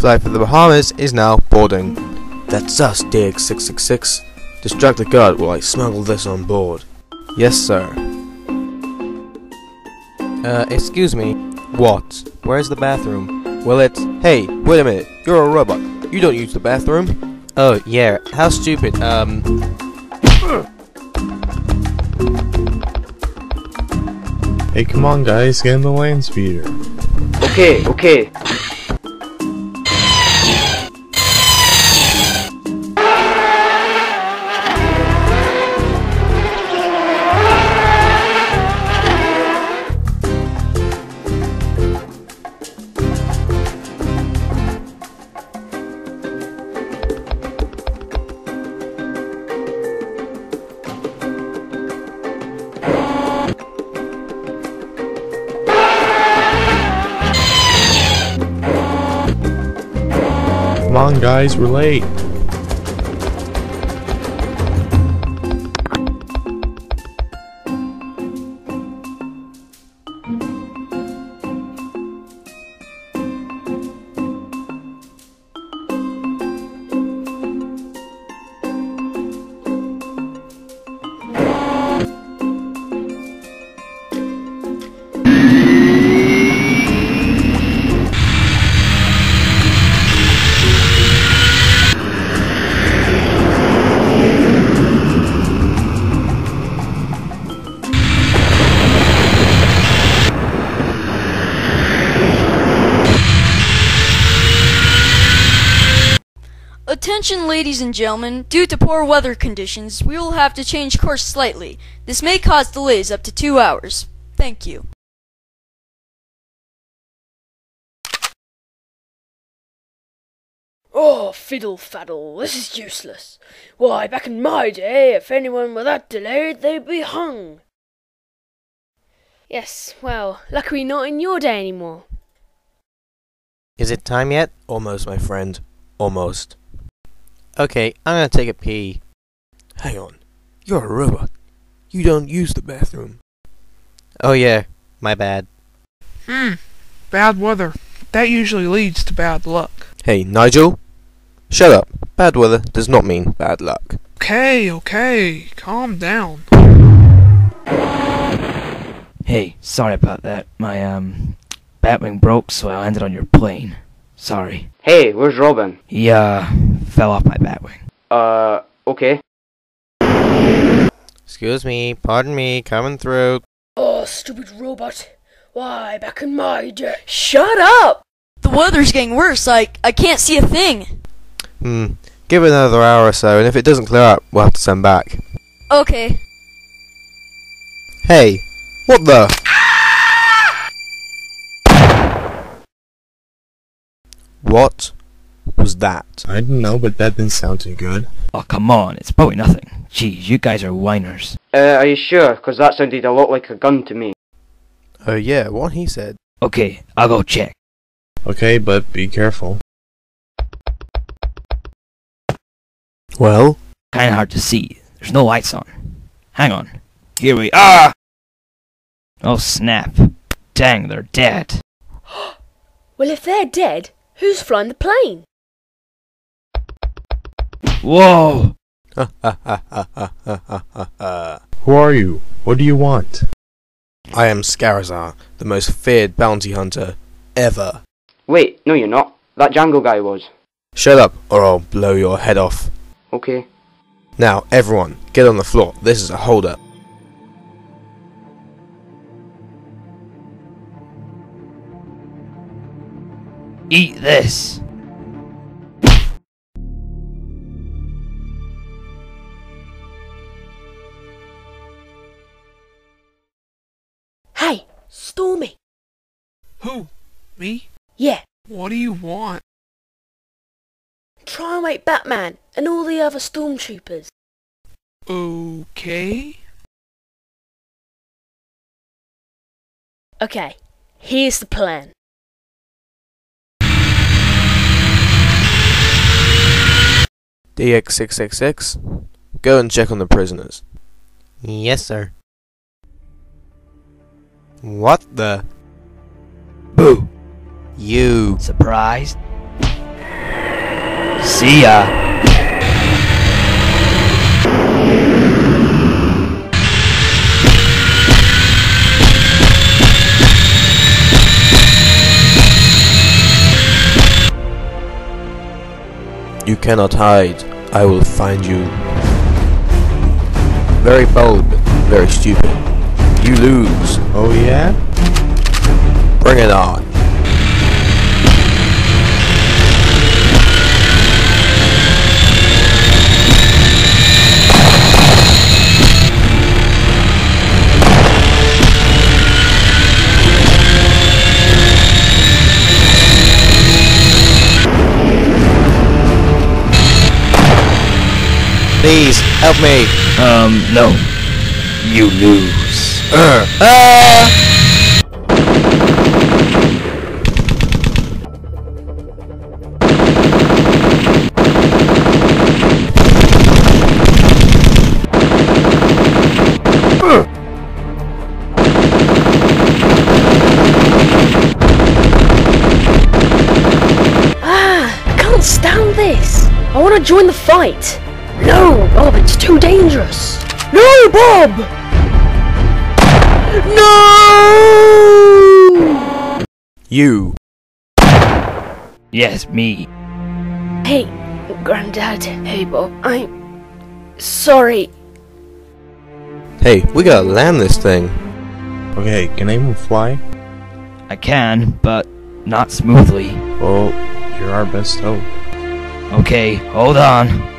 flight for the Bahamas is now boarding. That's us, DX666. Distract the guard while I smuggle this on board. Yes, sir. Excuse me. What? Where's the bathroom? Well, it's... Hey, wait a minute. You're a robot. You don't use the bathroom. Oh, yeah. How stupid. Hey, come on, guys. Get in the land speeder. Okay. Come on, guys. We're late. Attention ladies and gentlemen, due to poor weather conditions, we will have to change course slightly. This may cause delays up to 2 hours. Thank you. Oh, fiddle faddle, this is useless. Why, back in my day, if anyone were that delayed, they'd be hung. Yes, well, luckily not in your day anymore. Is it time yet? Almost, my friend. Almost. Okay, I'm gonna take a pee. Hang on. You're a robot. You don't use the bathroom. Oh yeah, my bad. Bad weather. That usually leads to bad luck. Hey, Nigel? Shut up. Bad weather does not mean bad luck. Okay, calm down. Hey, sorry about that. My, Batwing broke, so I landed on your plane. Sorry. Hey, where's Robin? He, fell off my Batwing. Okay. Excuse me, pardon me, coming through. Oh, stupid robot. Why, back in my day... Shut up! The weather's getting worse. I can't see a thing. Give it another hour or so, and if it doesn't clear up, we'll have to send back. Okay. Hey, what the? What was that? I don't know, but that didn't sound too good. Oh, come on, it's probably nothing. Jeez, you guys are whiners. Are you sure? 'Cause that sounded a lot like a gun to me. Oh yeah, what he said. Okay, I'll go check. Okay, but be careful. Well? Kinda hard to see. There's no lights on. Hang on. Here we are! Oh snap. Dang, they're dead. Well, if they're dead, who's flying the plane? Whoa! Who are you? What do you want? I am Scarazar, the most feared bounty hunter ever. Wait, no you're not. That Django guy was. Shut up, or I'll blow your head off. Okay. Now, everyone, get on the floor. This is a holdup. Eat this! Hey, Stormy. Who? Me? Yeah, What do you want? try and wake Batman and all the other Stormtroopers. Okay. Okay, here's the plan. DX666, go and check on the prisoners. Yes, sir. What the? Boo! You. Surprised? See ya. You cannot hide. I will find you. Very bold, but very stupid. You lose. Oh yeah? Bring it on. Please, help me. No. You lose. I can't stand this. I want to join the fight. No, Bob, it's too dangerous. No, Bob! No! You. Yes, me. Hey, Granddad. Hey, Bob. I'm sorry. Hey, we gotta land this thing. Okay, can I even fly? I can, but not smoothly. Well, you're our best hope. Okay, hold on.